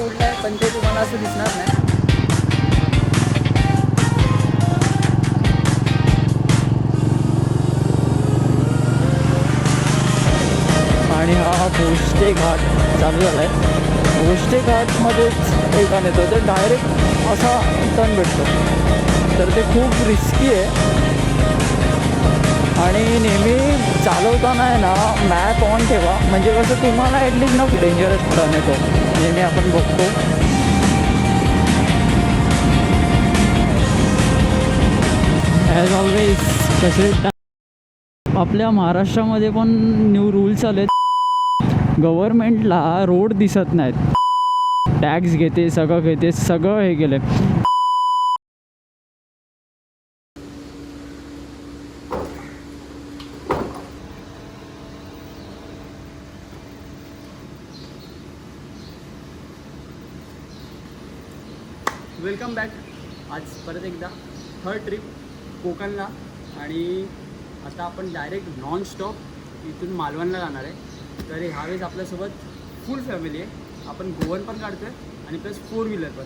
उडलं आहे, पण ते तुम्हाला असं दिसणार नाही. आणि हा भोसले घाट चालू झाला आहे. भोसले घाटमध्येच एक गाणं येतं, तर डायरेक्ट असा टर्न भेटतो, तर ते खूप रिस्की आहे. आणि नेहमी चालवताना आहे ना मॅप ऑन ठेवा, म्हणजे कसं तुम्हाला ॲटलिस्ट ना डेंजरस टर्न येतो, नेहमी आपण बघतो. ॲज ऑलवेज कसे आपल्या महाराष्ट्रामध्ये पण न्यू रूल्स आलेत. गव्हर्मेंटला रोड दिसत नाहीत, टॅक्स घेते, सगळं घेते, सगळं हे केलं आहे. Welcome back. आज परत एकदा थर्ड ट्रिप कोकणला, आणि आता आपण डायरेक्ट नॉन स्टॉप इथून मालवणला जाणार आहे. तर ह्यावेळेस आपल्यासोबत फुल फॅमिली आहे. आपण गोवन पण काढतो आहे आणि प्लस 4 व्हीलर पण.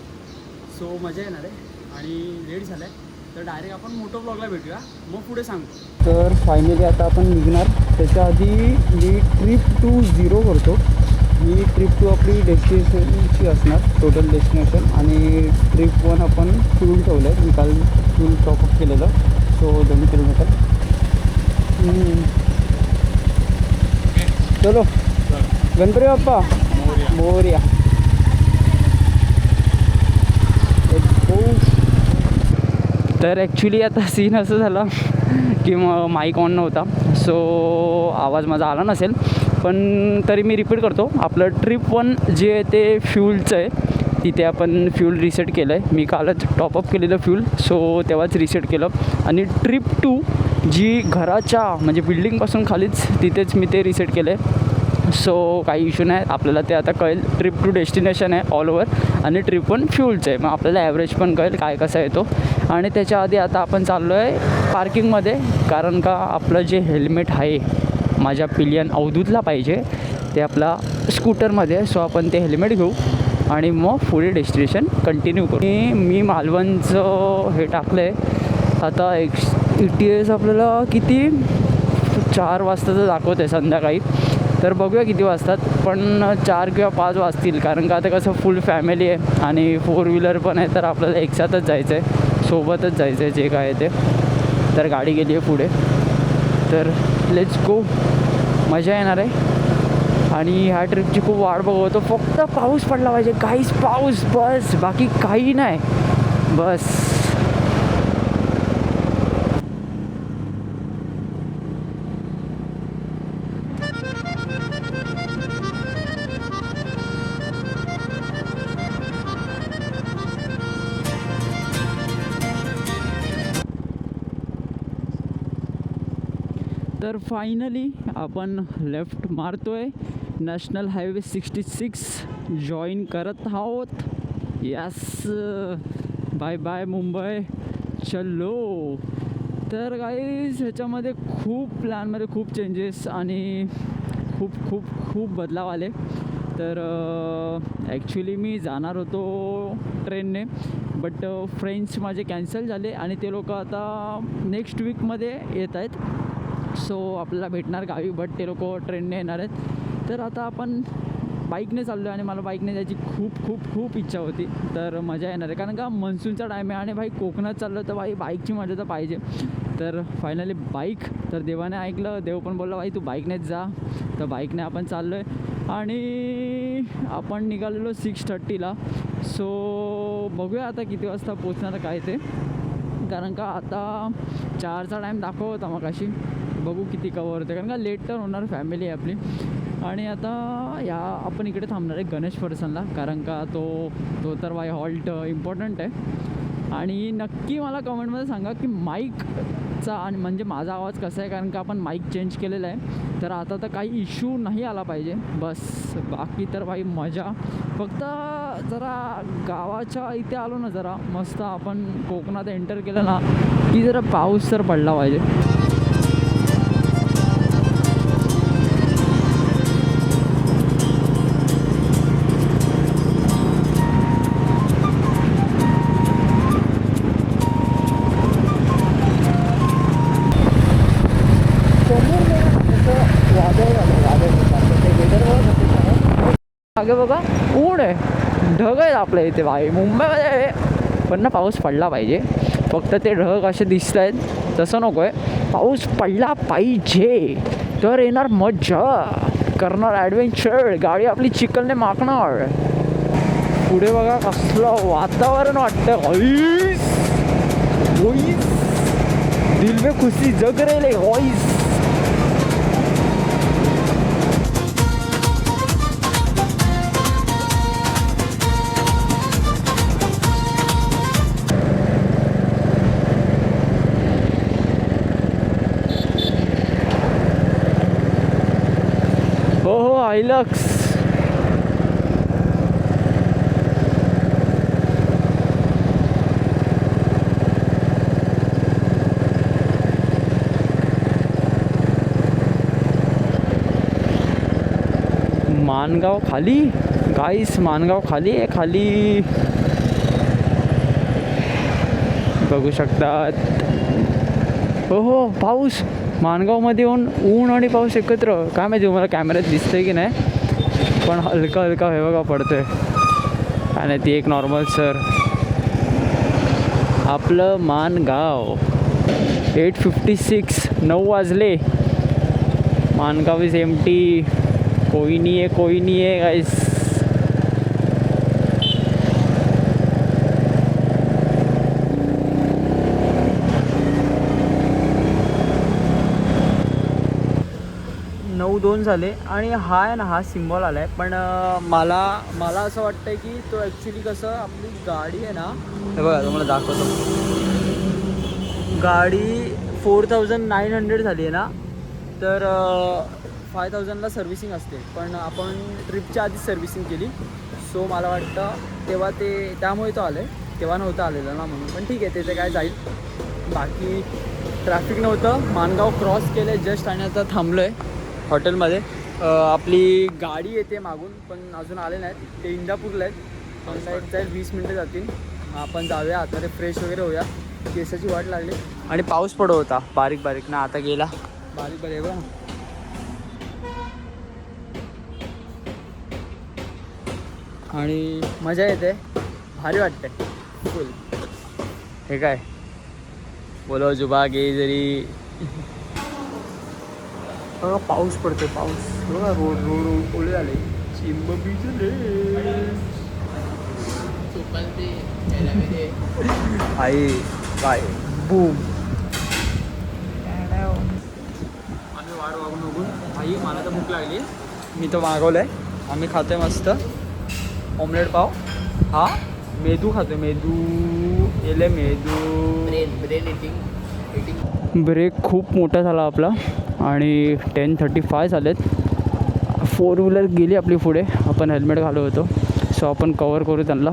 सो मजा येणार आहे आणि लेट झालं आहे, तर डायरेक्ट आपण मोटो ब्लॉगला भेटूया, मग पुढे सांगतो. तर फायनली आता आपण निघणार. त्याच्या आधी मी ट्रिप टू 0 करतो. ही ट्रिप टू आपली डेस्टिनेशनची असणार, टोटल डेस्टिनेशन. आणि ट्रिप 1 आपण फ्यूल ठेवलं आहे. मी काल फ्यूल टॉपअप केलेलं. So 2 kilometre. चलो गणपती बाप्पा मोरया. तर ॲक्च्युली आता सीन असं झाला की माईक ऑन नव्हता, सो आवाज माझा आला नसेल, पण तरी मी रिपीट करतो. आपलं ट्रिप 1 जे आहे ते फ्यूलचं आहे. तिथे आपण फ्यूल रिसेट केलं आहे. मी कालच टॉपअप केलेलं फ्यूल, सो तेव्हाच रिसेट केलं. आणि ट्रिप 2 जी घराच्या म्हणजे बिल्डिंगपासून खालीच, तिथेच मी ते रिसेट केलं आहे. सो काही इश्यू नाही, आपल्याला ते आता कळेल. ट्रिप टू डेस्टिनेशन आहे ऑल ओव्हर, आणि ट्रिप 1 फ्यूलचं आहे, मग आपल्याला ॲव्हरेज पण कळेल काय कसा येतो. आणि त्याच्या आधी आता आपण चाललो आहे पार्किंगमध्ये, कारण का आपलं जे हेल्मेट आहे माझ्या पिलियन अवधूतला पाहिजे, ते आपला स्कूटरमध्ये. सो आपण ते हेल्मेट घेऊ आणि मग पुढे डेस्टिनेशन कंटिन्यू करू. मी मालवणचं हे टाकलं आहे आता. ETS आपल्याला किती 4 वाजताचं दाखवत आहे संध्याकाळी, तर बघूया किती वाजतात, पण 4 किंवा 5 वाजतील. कारण का आता कसं फुल फॅमिली आहे आणि 4 व्हीलर पण आहे, तर आपल्याला एकसाथच जायचं आहे, सोबतच जायचं आहे जे काय आहे ते. तर गाडी गेली आहे पुढे, तर लेट्स गो. मजा येणार आहे आणि ह्या ट्रिपची खूप वाट बघतो. फक्त पाऊस पडला पाहिजे, काहीच पाऊस, बस, बाकी काही नाही, बस. तर फायनली आपण लेफ्ट मारतो आहे, नॅशनल हायवे 66 जॉईन करत आहोत. यस, बाय बाय मुंबई, चलो. तर गाईज ह्याच्यामध्ये खूप प्लॅनमध्ये खूप चेंजेस आणि खूप खूप खूप बदलाव आले. तर ॲक्च्युली मी जाणार होतो ट्रेनने, बट फ्रेंड्स माझे कॅन्सल झाले आणि ते लोक आता नेक्स्ट वीकमध्ये येत आहेत. सो आपल्याला भेटणार गावी, बट ते लोक ट्रेनने येणार आहेत. तर आता आपण बाईकने चाललो आहे आणि मला बाईकने जायची खूप खूप खूप इच्छा होती. तर मजा येणार आहे, कारण का मान्सूनचा टाईम आहे आणि भाई कोकणात चाललो, तर भाई बाईकची मजा तर पाहिजे. तर फायनली बाईक, तर देवाने ऐकलं, देव पण बोलला भाई तू बाईकनेच जा. तर बाईकने आपण चाललो आहे आणि आपण निघालेलो 6:30ला. सो बघूया आता किती वाजता पोचणार काय ते, कारण का आता 4चा टाईम दाखवत होता मग अशी. बघू किती कवर होते, कारण का लेट तर होणार, फॅमिली आहे आपली. आणि आता आपण इकडे थांबणार आहे गणेश फरसनला, कारण का तो तर बाय हॉल्ट इम्पॉर्टंट आहे. आणि नक्की मला कमेंटमध्ये सांगा की माईकचा आणि म्हणजे माझा आवाज कसा आहे, कारण का आपण माईक चेंज केलेला आहे. तर आता तर काही इश्यू नाही आला पाहिजे, बस. बाकी तर भाई मजा. फक्त जरा गावाच्या इथे आलो ना, जरा मस्त आपण कोकणात एंटर केलं ना की जरा पाऊस तर पडला पाहिजे. मागे बघा ऊन आहे, ढग आहेत आपल्या इथे भाई मुंबईमध्ये. पण ना पाऊस पडला पाहिजे, फक्त ते ढग असे दिसत आहेत तसं नको आहे, पाऊस पडला पाहिजे तर येणार मजा, करणार ॲडव्हेंचर, गाडी आपली चिखलने माखणार. पुढे बघा कसलं वातावरण वाटतं, दिल में खुशी जग रही है. हो आयलक्स. मानगाव खाली गाईस, मानगाव खाली आहे, खाली बघू शकतात. हो पाऊस, मानगावमध्ये येऊन ऊन आणि पाऊस एकत्र, काय माहिती तुम्हाला कॅमेऱ्यात दिसतंय की नाही, पण हलका हलका हे बघा पडतोय. आणि ती एक नॉर्मल सर आपलं मानगाव. 8:56, 9 वाजले. मानगाव इज एम्प्टी, कोई नहीं है गाइस. नऊ 2 झाले आणि हा आहे ना, हा सिम्बॉल आला आहे. पण मला असं वाटतं की तो ॲक्च्युली कसं आपली गाडी आहे ना, हे बघा तुम्हाला दाखवतो. गाडी 4900 झाली आहे ना, तर 5000ला सर्व्हिसिंग असते, पण आपण ट्रिपच्या आधीच सर्व्हिसिंग केली. सो मला वाटतं तेव्हा त्यामुळे तो आलं आहे, तेव्हा नव्हतं आलेलं ना म्हणून. पण ठीक आहे, त्याचं काय जाईल. बाकी ट्रॅफिक नव्हतं. मानगाव क्रॉस केलं आहे जस्ट आणि आता थांबलो आहे हॉटेलमध्ये. आपली गाडी येते मागून, पण अजून आले नाहीत. ते इंदापूरला आहेत, पण जाईल 20 मिनटं जातील. आपण जाऊया आता, फ्रेश वगैरे होऊया, केसाची वाट लागली. आणि पाऊस पडत होता बारीक बारीक ना, आता गेला बारीक बारीक बघा. आणि मजा येते, भारी वाटते फुल. हे काय बोलो जुबा गे जरी. बघा पाऊस पडतोय, पाऊस बघा, रोड ओले झाले, चिंब भिजले. आई काय बूम. आम्ही वाट बघून आई, मला तर भूक लागली, मी तो मागवलं आहे. आम्ही खातोय मस्त ऑमलेट पाव. हा मेदू खातोय, मेदू एले मेदू. ब्रेक खूप मोठा झाला आपला आणि 10:35 झालेत. 4 व्हीलर गेली आपली पुढे, आपण हेल्मेट घालू होतो, सो आपण कवर करू त्यांना.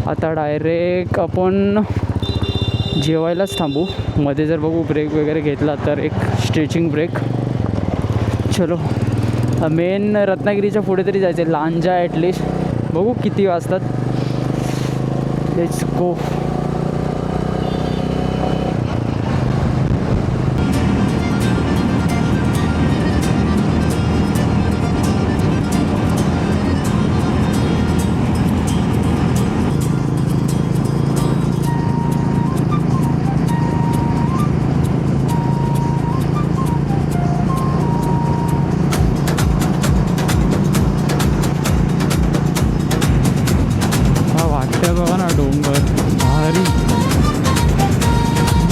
आता डायरेक्ट आपण जेवायलाच थांबू. मध्ये जर बघू ब्रेक वगैरे घेतला तर एक स्ट्रेचिंग ब्रेक. चलो मेन रत्नागिरीच्या पुढे तरी जायचं आहे, लांजा ॲटलिस्ट. बघू किती वाजतात. Let's go.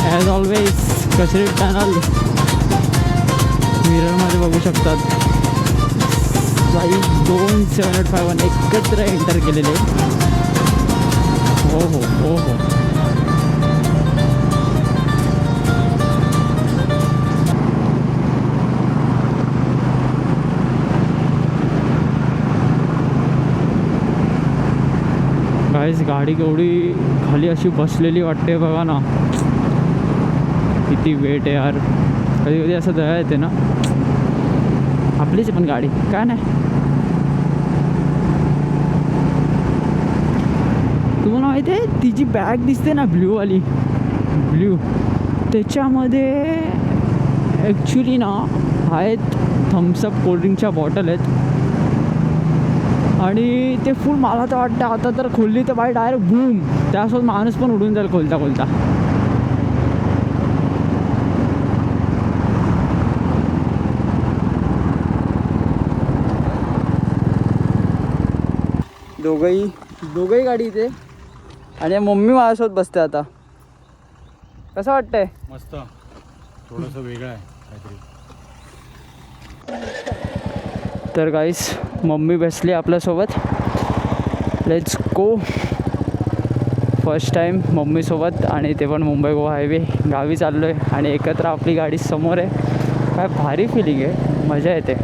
ॲज ऑलवेज कचरे चॅनल मिररमध्ये बघू शकतात. बाई 2 751 एकत्र एंटर केलेले. हो हो हो हो. गाईस गाडी केवढी खाली अशी बसलेली वाटते बघा ना, किती वेट आहे यार. कधी कधी असं दया येते ना, आपलीच पण गाडी काय नाही. तुम्हाला माहिती आहे ती जी बॅग दिसते ना ब्ल्यूवाली, ब्ल्यू, त्याच्यामध्ये ॲक्च्युली ना आहेत थम्सअप कोल्ड्रिंकच्या बॉटल आहेत. आणि ते फुल मला तर वाटतं आता तर खोलली तर बाई डायरेक्ट बूम, त्यासोबत माणूस पण उडून जाईल खोलता खोलता. दोघंही गाडी इथे आणि मम्मी माझ्यासोबत बसते आता. कसं वाटतंय? मस्त, थोडंसं वेगळं आहे काहीतरी. तर गाईस मम्मी बसली आपल्यासोबत. Let's go. फर्स्ट टाईम मम्मीसोबत आणि ते पण मुंबई गोवा हायवे. गावी चाललो आहे आणि एकत्र आपली गाडी समोर आहे. काय भारी फिलिंग आहे, मजा येते.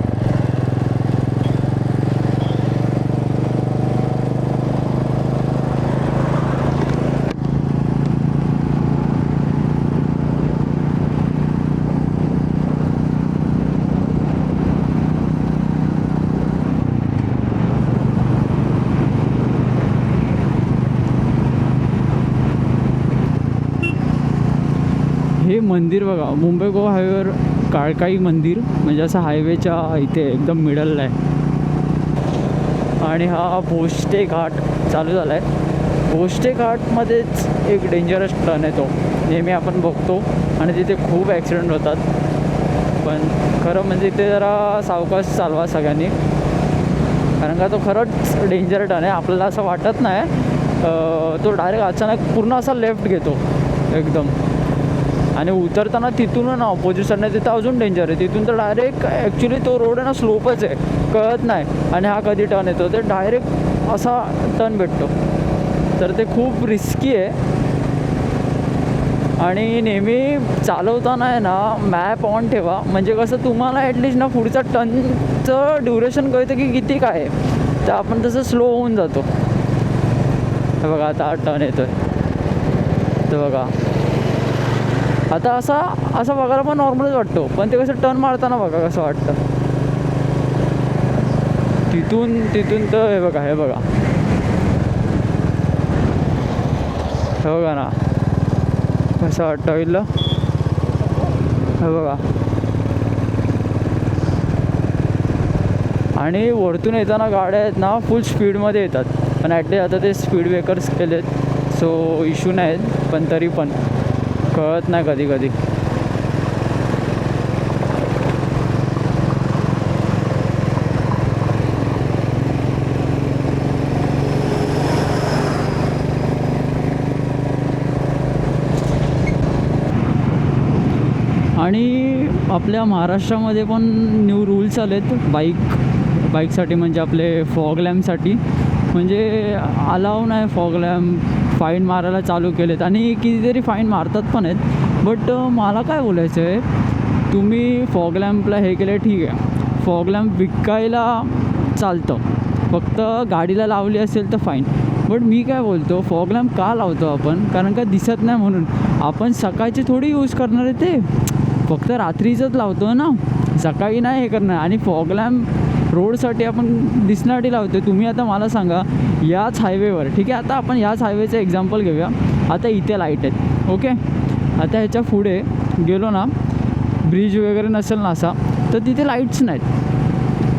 हे मंदिर बघा, मुंबई गोवा हायवेवर काळकाई मंदिर, म्हणजे असं हायवेच्या इथे एकदम मिडलला आहे. आणि हा भोसटे घाट चालू झाला आहे. भोसटे घाटमध्येच एक डेंजरस टर्न आहे, तो नेहमी आपण बघतो आणि तिथे खूप ॲक्सिडेंट होतात. पण खरं म्हणजे ते जरा सावकाश चालवा सगळ्यांनी, कारण का तो खरंच डेंजर टर्न आहे. आपल्याला असं वाटत नाही, तो डायरेक्ट अचानक पूर्ण असा लेफ्ट घेतो एकदम. आणि उतरताना तिथून ना ऑपोजिट साईडने तिथं अजून डेंजर आहे. तिथून तर डायरेक्ट ॲक्च्युली तो रोड आहे ना स्लोपच आहे, कळत नाही. आणि हा कधी टर्न येतो ते डायरेक्ट असा टर्न भेटतो, तर ते खूप रिस्की आहे. आणि नेहमी चालवताना आहे ना मॅप ऑन ठेवा, म्हणजे कसं तुम्हाला ॲटलिस्ट ना पुढचा टर्नचं ड्युरेशन कळतं की किती काय आहे, तर आपण तसं स्लो होऊन जातो. हे बघा आता हा टर्न येतो आहे, तर बघा आता असं बघायला पण नॉर्मलच वाटतो, पण ते कसं टर्न मारताना बघा कसं वाटतं. तिथून तर हे बघा हे बघा ना कसं वाटतं इथलं, हे बघा. आणि वरतून येताना गाड्या आहेत ना फुल स्पीडमध्ये येतात, पण ॲटलीस्ट आता ते स्पीड ब्रेकर्स केलेत, सो इश्यू नाहीत. पण तरी पण कळत नाही कधी कधी. आणि आपल्या महाराष्ट्रामध्ये पण न्यू रूल्स आलेत बाईकसाठी, म्हणजे आपले फॉग लॅम्पसाठी. म्हणजे अलाव नाही फॉग लॅम्प, फाईन मारायला चालू केलेत आणि कितीतरी फाईन मारतात पण आहेत. बट मला काय बोलायचं आहे, तुम्ही फॉग लॅम्पला हे केलं ठीक आहे, फॉग लॅम्प विकायला चालतं, फक्त गाडीला लावली असेल तर फाईन. बट मी काय बोलतो, फॉग लॅम्प का लावतो आपण, कारण का दिसत नाही म्हणून. आपण सकाळचे थोडी यूज करणार आहे, ते फक्त रात्रीचंच लावतो ना, सकाळी नाही हे करणार. आणि फॉग लॅम्प रोडसाठी आपण दिसण्यासाठी लावतो. तुम्ही आता मला सांगा, याच हायवेवर ठीक आहे, आता आपण याच हायवेचं एक्झाम्पल घेऊया. आता इथे लाईट आहेत ओके, आता ह्याच्या पुढे गेलो ना, ब्रिज वगैरे नसेल ना असा, तर तिथे लाईट्स नाहीत.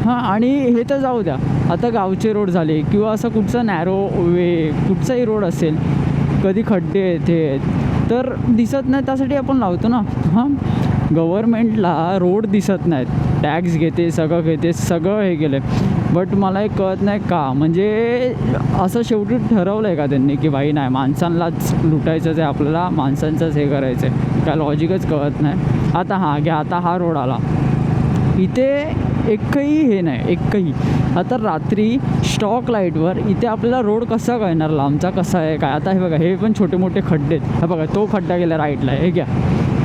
हां, आणि हे तर जाऊ द्या, आता गावचे रोड झाले किंवा असं कुठचा नॅरो वे कुठचाही रोड असेल, कधी खड्डे येते तर दिसत नाही, त्यासाठी आपण लावतो ना. हां, गव्हर्मेंटला रोड दिसत नाहीत, टॅक्स घेते, सगळं हे केलं आहे. बट मला एक कळत नाही का, म्हणजे असं शेवटी ठरवलं आहे का त्यांनी की बाई नाही, माणसांनाच लुटायचंच आहे आपल्याला, माणसांचंच हे करायचं आहे, काय लॉजिकच कळत नाही. आता आता हा रोड आला, इथे एकही हे नाही, एकही. आता रात्री स्टॉक लाईटवर इथे आपल्याला रोड कसा कळणार लांबचा कसा आहे काय. आता हे बघा, हे पण छोटे मोठे खड्डे आहेत, हा बघा तो खड्डा गेला राईटला, हे घ्या.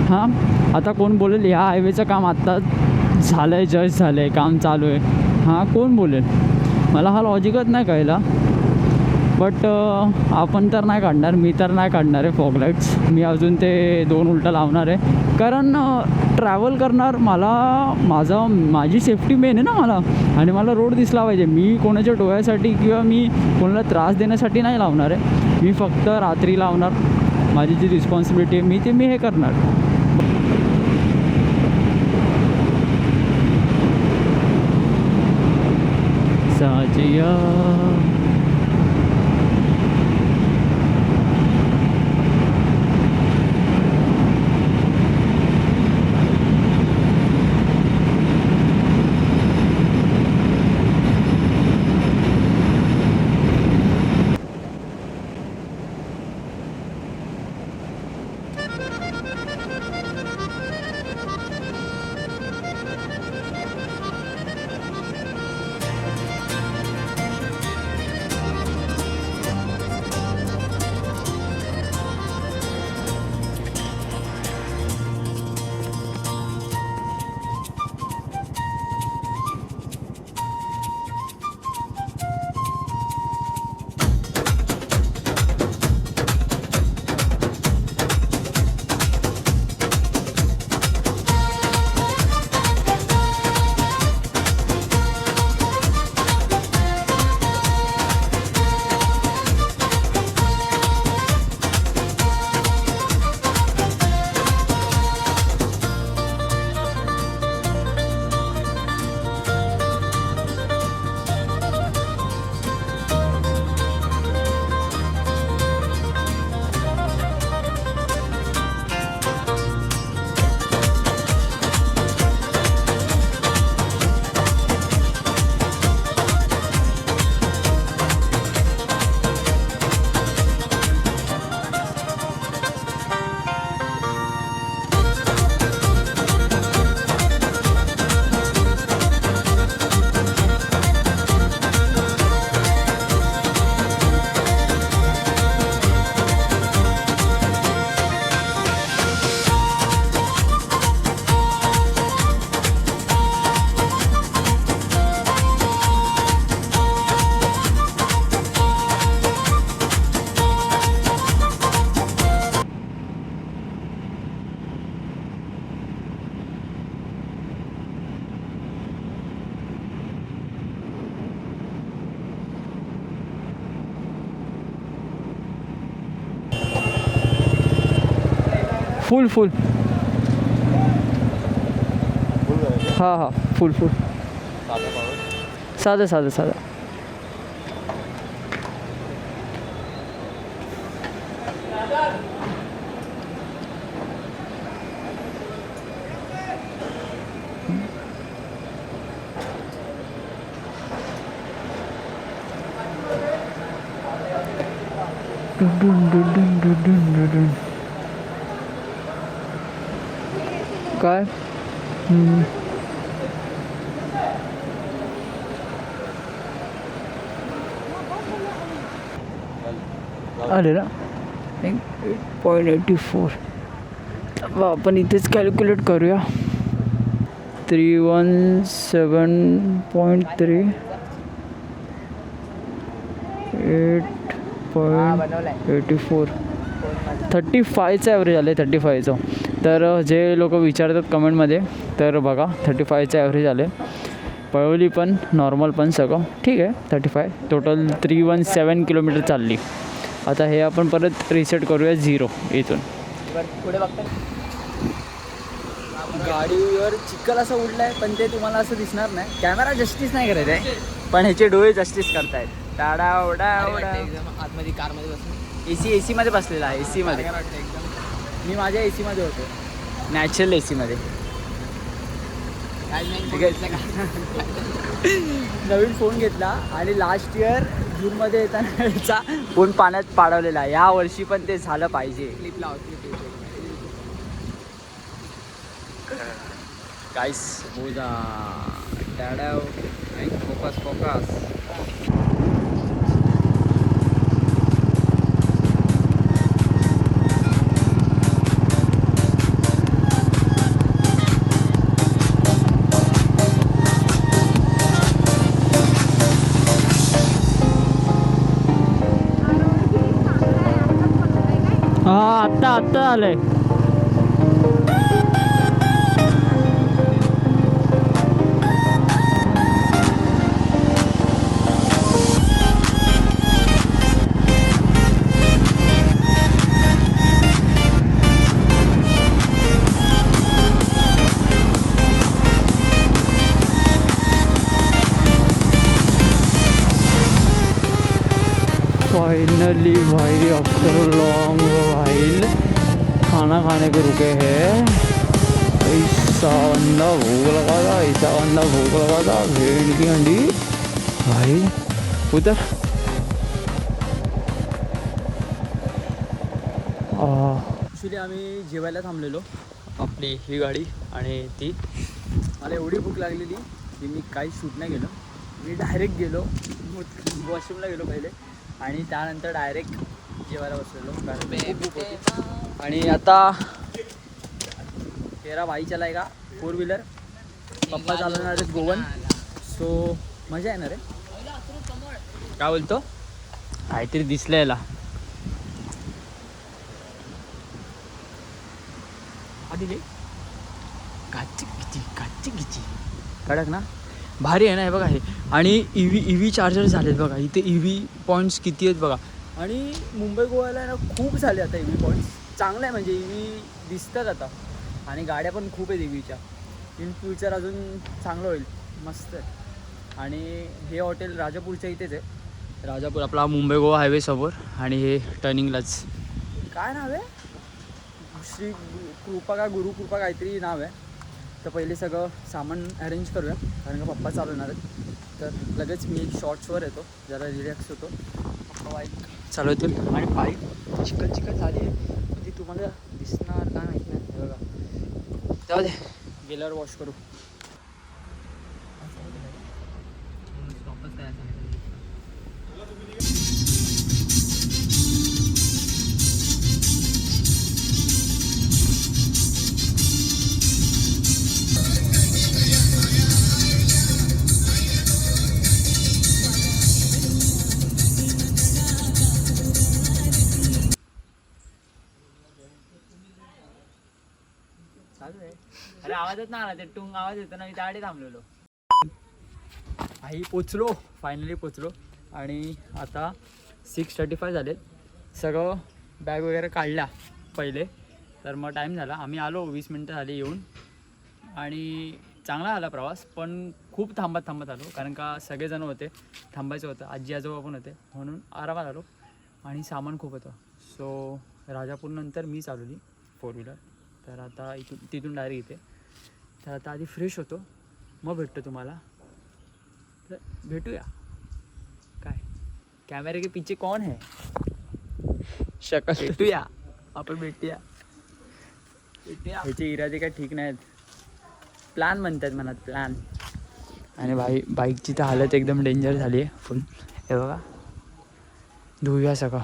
हां, आता कोण बोलेल ह्या हायवेचं काम आत्ता झालं आहे, जस्ट झालं आहे, काम चालू आहे. हां, कोण बोलेल, मला हा लॉजिकच नाही कळला. बट आपण तर नाही काढणार, मी तर नाही काढणार आहे फॉग लाईट्स. मी अजून ते 2 उलटं लावणार आहे, कारण ट्रॅव्हल करणार माझी सेफ्टी मेन आहे ना मला, आणि मला रोड दिसला पाहिजे. मी कोणाच्या डोळ्यासाठी किंवा मी कोणाला त्रास देण्यासाठी नाही लावणार आहे, मी फक्त रात्री लावणार. माझी जी रिस्पॉन्सिबिलिटी आहे मी हे करणार. या फुल फुल हां हां फुल फुल साधं साधं साधं काय आले ना 8.84 आपण इथेच कॅल्क्युलेट करूया 317.3 8.84 35चं ॲव्हरेज आलं आहे 35चं तर जे लोक विचारतात कमेंटमध्ये तर बघा 35चं ॲव्हरेज आलं आहे पळवली पण नॉर्मल पण सगळं ठीक आहे 35 टोटल 317 किलोमीटर चालली आता हे आपण परत रिसेट करूया 0 इथून पुढे बघता गाडीवर चिखल असं उडलं आहे पण ते तुम्हाला असं दिसणार नाही कॅमेरा जस्टिस नाही करत आहे पण ह्याचे डोळे जस्टिस करतायत टाडा ओढा ओढा आतमध्ये कारमध्ये बसलो ए सी मध्ये बसलेला आहे AC मध्ये मी माझ्या AC मध्ये होतो नॅचरल AC मध्ये नवीन फोन घेतला आणि लास्ट इयर जूनमध्ये येताना याचा फोन पाण्यात पाडवलेला या वर्षी पण ते झालं पाहिजे क्लिप लाव गाईस बोजा टाडाव फोकस फोकस आत्ता आलंय फाइनली भाई आफ्टर लॉन्ग वाइल खाना खाने को रुके हैं। ऐसा बंदा भूख लगा था, ऐसा बंदा भूख लगा था, भेड़ की हंडी भाई उधर। ॲक्च्युली आम्ही जेवायला थांबलेलो, आपली ही गाडी आणि ती। मला एवढी भूक लागलेली की मी काही शूट नाही केलं, मी डायरेक्ट गेलो वॉशरूमला गेलो पहिले आणि त्यानंतर डायरेक्ट जेवायला बसलेलो कारण खूप भूक होती। आणि आता तेरा भाई चलाएगा 4 व्हीलर, पप्पा चालवणार आहेत गोवन, सो मजा येणार आहे। काय बोलतो काहीतरी दिसलं याला, काची कडक ना, भारी आहे ना हे बघा हे। आणि ईव्ही चार्जर झालेत बघा इथे, ईव्ही पॉईंट्स किती आहेत बघा। आणि मुंबई गोव्याला ना खूप झाले आता ईव्ही पॉईंट्स, चांगलं आहे म्हणजे ईव्ही दिसतात आता आणि गाड्या पण खूप आहेत ईव्हीच्या। इन फ्युचर अजून चांगलं होईल, मस्त आहे। आणि हे हॉटेल राजापूरच्या इथेच आहे, राजापूर आपला मुंबई गोवा हायवे समोर। आणि हे टर्निंगलाच काय नाव आहे, श्री कृपा का गुरु कृपा काहीतरी नाव आहे। तर पहिले सगळं सामान अरेंज करूया कारण का पप्पा चालवणार आहेत, तर लगेच मी शॉर्ट्सवर येतो, जरा रिलॅक्स होतो। पप्पा बाईक चालवतील आणि बाईक चिकन झाली आहे, ती तुम्हाला दिसणार काय माहीत नाही, हे बघा जाऊ दे गेल्यावर वॉश करू। अरे आवाजच ना आला, ते टुंग आवाज येतो ना, मी त्याआधी थांबलेलो। आई पोचलो, फायनली पोचलो। आणि आता 6:35 झालेत, सगळं बॅग वगैरे काढला पहिले, तर मग टाईम झाला, आम्ही आलो 20 मिनटं झाली येऊन। आणि चांगला आला प्रवास, पण खूप थांबत आलो कारण का सगळेजण होते, थांबायचं होतं, आजी आजोबा पण होते, म्हणून आरामात आलो। आणि सामान खूप होतं, सो राजापूरनंतर मी चालवली 4 व्हीलर, तर आता तिथून डायरेक्ट इथे। तर आता आधी फ्रेश होतो, मग भेटतो तुम्हाला, तर भेटूया। काय कॅमेरे के पीछे कौन है, शकल भेटूया, आपण भेटूया। ह्याचे इरादे काय ठीक नाहीत, प्लॅन म्हणतात मनात, प्लॅन। आणि बाईकची तर हालत एकदम डेंजर झाली आहे फुल, हे बघा धुऊया सगळं,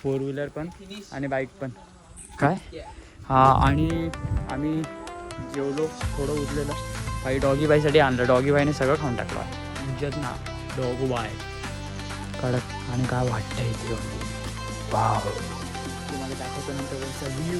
4 व्हीलर पण आणि बाईक पण। काय हां, आणि आम्ही जेवलो, थोडं उरलेलं, बाई डॉगी बाईसाठी आणलं, डॉगी बाईने सगळं खाऊन टाकलं, इज्जत ना डॉग बाय कडक। आणि काय वाटतं इथे वाव, तुम्हाला दाखवतो नंतर व्ह्यू।